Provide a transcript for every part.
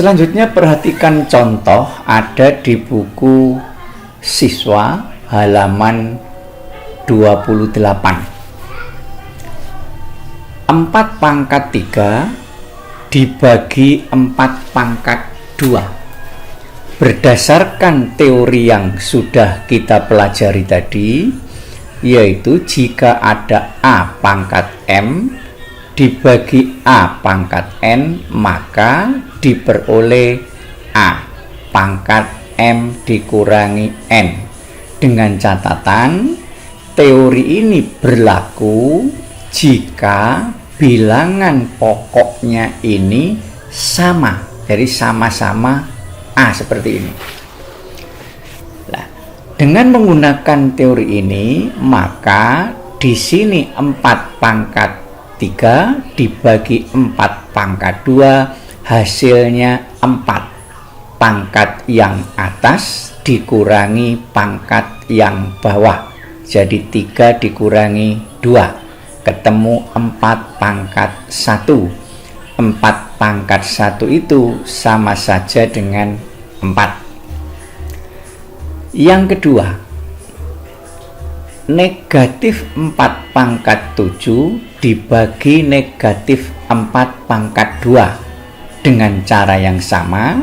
Selanjutnya perhatikan contoh ada di buku siswa halaman 28. 4 pangkat 3 dibagi 4 pangkat 2. Berdasarkan teori yang sudah kita pelajari tadi, yaitu jika ada A pangkat M dibagi A pangkat N, maka diperoleh A pangkat M dikurangi N. Dengan catatan, teori ini berlaku jika bilangan pokoknya ini sama, jadi sama-sama A seperti ini. Nah, dengan menggunakan teori ini, maka di sini 4 pangkat 3 dibagi 4 pangkat 2, hasilnya 4. Pangkat yang atas dikurangi pangkat yang bawah, jadi 3 dikurangi 2. Ketemu 4 pangkat 1. 4 pangkat 1 itu sama saja dengan 4. Yang kedua, negatif 4 pangkat 7 dibagi negatif 4 pangkat 2. Dengan cara yang sama,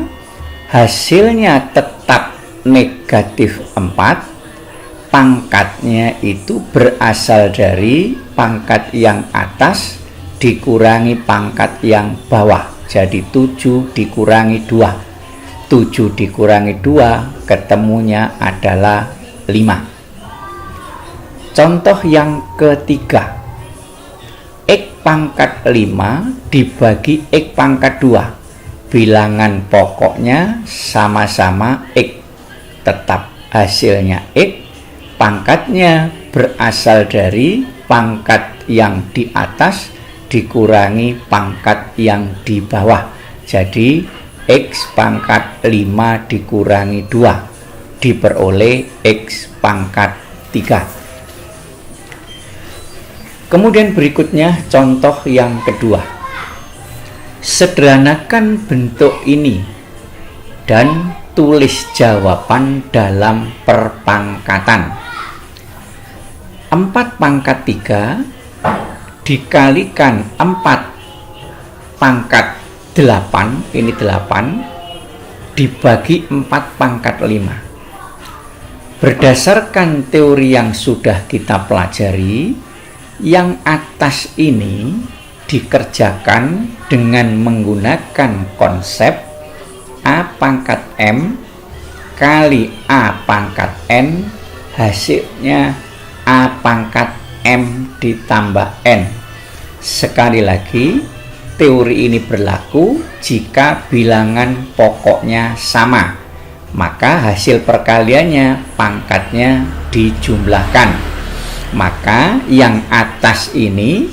hasilnya tetap negatif 4. Pangkatnya itu berasal dari pangkat yang atas dikurangi pangkat yang bawah, jadi 7 dikurangi 2. 7 dikurangi 2 ketemunya adalah 5. Contoh yang ketiga, X pangkat 5 dibagi X pangkat 2. Bilangan pokoknya sama-sama X, tetap hasilnya X. Pangkatnya berasal dari pangkat yang di atas dikurangi pangkat yang di bawah, jadi X pangkat 5 dikurangi 2 diperoleh X pangkat 3. Kemudian berikutnya contoh yang kedua. Sederhanakan bentuk ini dan tulis jawaban dalam perpangkatan. 4 pangkat 3 dikalikan 4 pangkat 8, ini 8, dibagi 4 pangkat 5. Berdasarkan teori yang sudah kita pelajari, yang atas ini dikerjakan dengan menggunakan konsep A pangkat M kali A pangkat N, hasilnya A pangkat M ditambah N. Sekali lagi, teori ini berlaku jika bilangan pokoknya sama, maka hasil perkaliannya pangkatnya dijumlahkan. Maka yang atas ini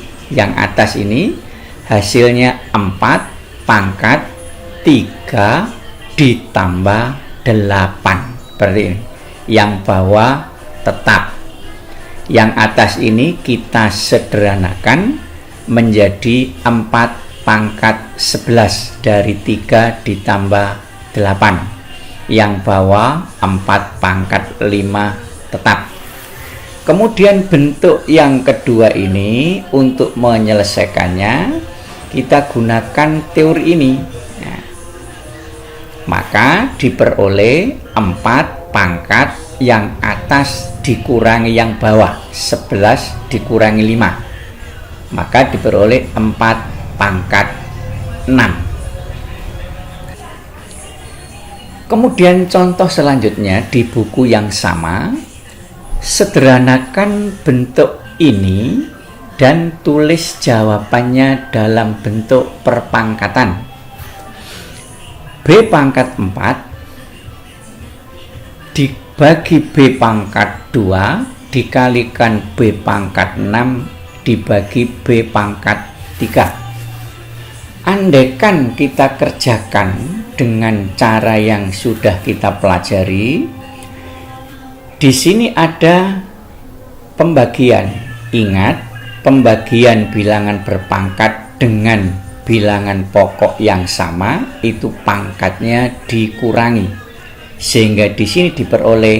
hasilnya 4 pangkat 3 ditambah 8. Berarti ini. Yang bawah tetap. Yang atas ini kita sederhanakan menjadi 4 pangkat 11 dari 3 ditambah 8. Yang bawah 4 pangkat 5 tetap. Kemudian bentuk yang kedua ini, untuk menyelesaikannya kita gunakan teori ini. Nah, maka diperoleh 4 pangkat yang atas dikurangi yang bawah, 11 dikurangi 5, maka diperoleh 4 pangkat 6. Kemudian contoh selanjutnya di buku yang sama, sederhanakan bentuk ini dan tulis jawabannya dalam bentuk perpangkatan. B pangkat 4 dibagi B pangkat 2 dikalikan B pangkat 6 dibagi B pangkat 3. Andaikan kita kerjakan dengan cara yang sudah kita pelajari, di sini ada pembagian. Ingat, pembagian bilangan berpangkat dengan bilangan pokok yang sama itu pangkatnya dikurangi, sehingga di sini diperoleh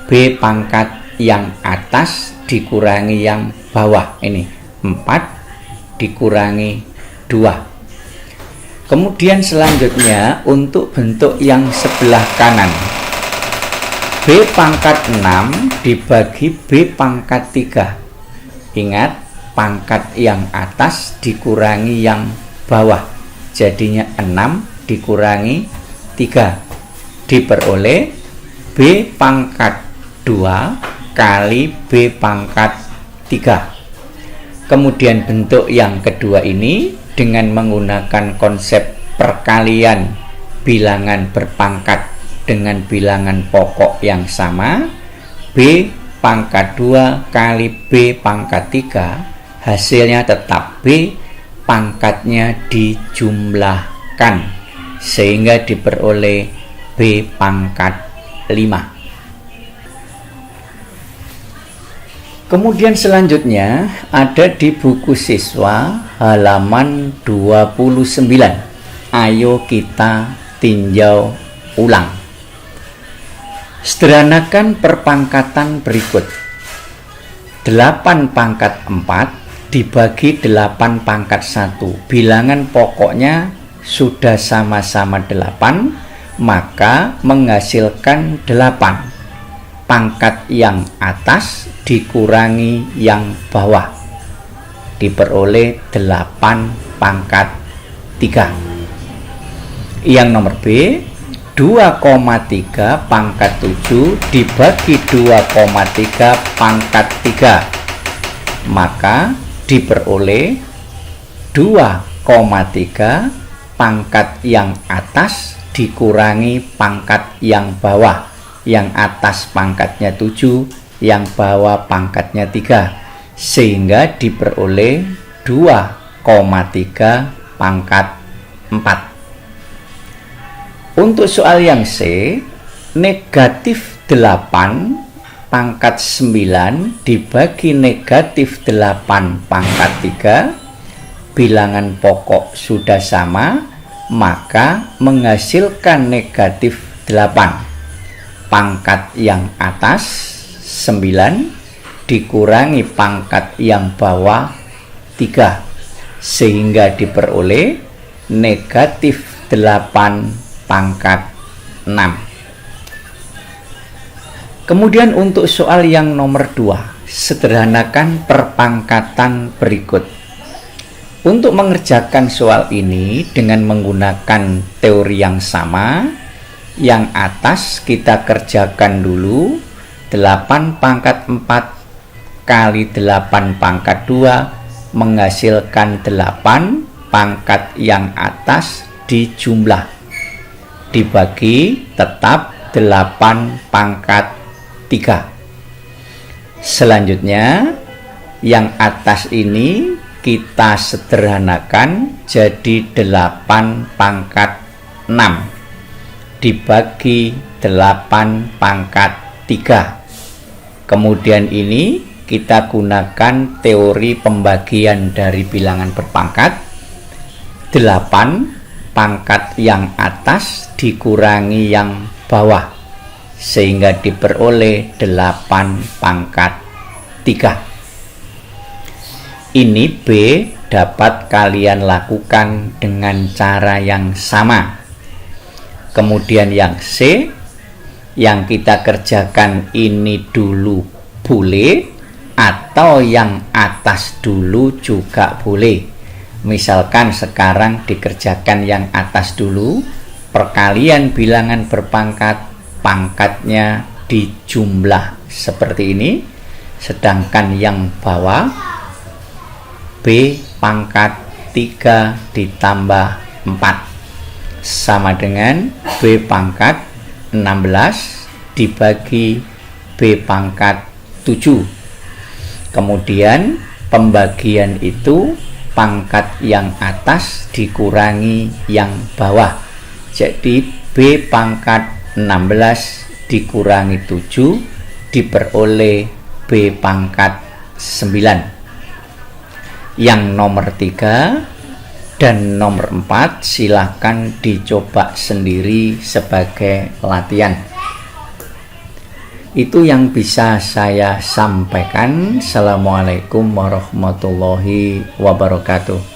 B pangkat yang atas dikurangi yang bawah. Ini 4 dikurangi 2. Kemudian selanjutnya untuk bentuk yang sebelah kanan, B pangkat 6 dibagi B pangkat 3. Ingat, pangkat yang atas dikurangi yang bawah, jadinya 6 dikurangi 3 diperoleh B pangkat 2 kali B pangkat 3. Kemudian bentuk yang kedua ini dengan menggunakan konsep perkalian bilangan berpangkat dengan bilangan pokok yang sama, B pangkat 2 kali B pangkat 3, hasilnya tetap B pangkatnya dijumlahkan, sehingga diperoleh B pangkat 5. Kemudian selanjutnya ada di buku siswa halaman 29. Ayo kita tinjau ulang. Sederhanakan perpangkatan berikut. 8 pangkat 4 dibagi 8 pangkat 1. Bilangan pokoknya sudah sama-sama 8, maka menghasilkan 8. Pangkat yang atas dikurangi yang bawah, diperoleh 8 pangkat 3. Yang nomor B, 2,3 pangkat 7 dibagi 2,3 pangkat 3, maka diperoleh 2,3 pangkat yang atas dikurangi pangkat yang bawah. Yang atas pangkatnya 7, yang bawah pangkatnya 3, sehingga diperoleh 2,3 pangkat 4. Untuk soal yang C, negatif 8 pangkat 9 dibagi negatif 8 pangkat 3, bilangan pokok sudah sama, maka menghasilkan negatif 8. Pangkat yang atas 9 dikurangi pangkat yang bawah 3, sehingga diperoleh negatif 8 pangkat 6. Kemudian untuk soal yang nomor 2, sederhanakan perpangkatan berikut. Untuk mengerjakan soal ini dengan menggunakan teori yang sama, yang atas kita kerjakan dulu. 8 pangkat 4 kali 8 pangkat 2 menghasilkan 8. Pangkat yang atas dijumlah, dibagi tetap 8 pangkat 3. Selanjutnya yang atas ini kita sederhanakan jadi 8 pangkat 6 dibagi 8 pangkat 3. Kemudian ini kita gunakan teori pembagian dari bilangan berpangkat. 8 pangkat yang atas dikurangi yang bawah, sehingga diperoleh 8 pangkat 3. Ini B dapat kalian lakukan dengan cara yang sama. Kemudian yang C, yang kita kerjakan ini dulu boleh, atau yang atas dulu juga boleh. Misalkan sekarang dikerjakan yang atas dulu, perkalian bilangan berpangkat, pangkatnya dijumlah seperti ini, sedangkan yang bawah B pangkat 3 ditambah 4 sama dengan B pangkat 16 dibagi B pangkat 7. Kemudian pembagian itu pangkat yang atas dikurangi yang bawah, jadi B pangkat 16 dikurangi 7 diperoleh B pangkat 9. Yang nomor 3, Dan nomor 4, silakan dicoba sendiri sebagai latihan. Itu yang bisa saya sampaikan. Assalamualaikum warahmatullahi wabarakatuh.